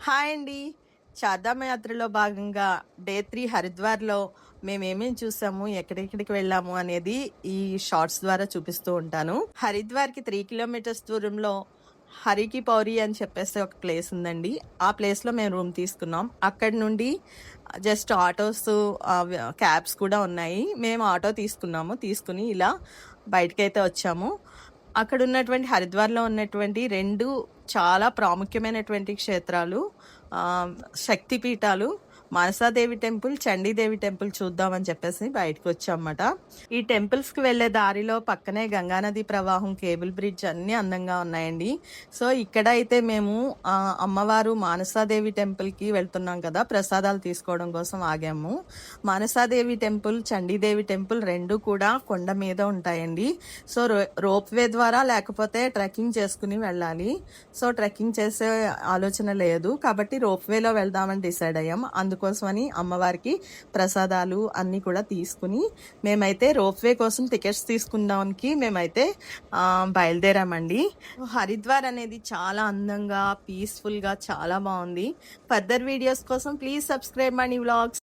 Hi అండి. చార్ధామ యాత్రలో భాగంగా డే 3 హరిద్వార్‌లో మేమేమేం చూసాము, ఎక్కడెక్కడికి వెళ్ళాము అనేది ఈ షార్ట్స్ ద్వారా చూపిస్తూ ఉంటాను. హరిద్వార్‌కి 3 కిలోమీటర్స్ దూరంలో హరికి పౌరి అని చెప్పేసి ఒక ప్లేస్ ఉందండి. ఆ ప్లేస్‌లో మేము రూమ్ తీసుకున్నాం. అక్కడి నుండి జస్ట్ ఆటోస్, క్యాబ్స్ కూడా ఉన్నాయి. మేము ఆటో తీసుకున్నాము. తీసుకుని ఇలా బయటకైతే వచ్చాము. అక్కడ ఉన్నటువంటి హరిద్వార్‌లో ఉన్నటువంటి 2 చాలా ప్రాముఖ్యమైనటువంటి క్షేత్రాలు, శక్తిపీఠాలు, మనసాదేవి టెంపుల్, చండీదేవి టెంపుల్ చూద్దామని చెప్పేసి బయటకొచ్చామన్నమాట. ఈ టెంపుల్స్‌కి వెళ్ళే దారిలో పక్కనే గంగానది ప్రవాహం, కేబుల్ బ్రిడ్జ్ అన్నీ అందంగా ఉన్నాయండి. సో, ఇక్కడైతే మేము అమ్మవారు మానసాదేవి టెంపుల్‌కి వెళ్తున్నాం కదా! ప్రసాదాలు తీసుకోవడం కోసం ఆగాము. మానసాదేవి టెంపుల్, చండీదేవి టెంపుల్ 2 కూడా కొండ మీద ఉంటాయండి. సో, రోప్ వే ద్వారా లేకపోతే ట్రెక్కింగ్ చేసుకుని వెళ్ళాలి. సో, ట్రెక్కింగ్ చేసే ఆలోచన లేదు కాబట్టి రోప్ వేలో వెళ్దామని డిసైడ్ అయ్యాం. అందుకోసమని అమ్మవారికి ప్రసాదాలు అన్నీ కూడా తీసుకుని మేమైతే రోప్ వే కోసం టికెట్స్ తీసుకుందానికి మేమైతే బయలుదేరామండి. హరిద్వార్ అనేది చాలా అందంగా, పీస్ఫుల్గా చాలా బాగుంది. ఫర్దర్ వీడియోస్ కోసం ప్లీజ్ సబ్స్క్రైబ్ మనీ వ్లాగ్స్.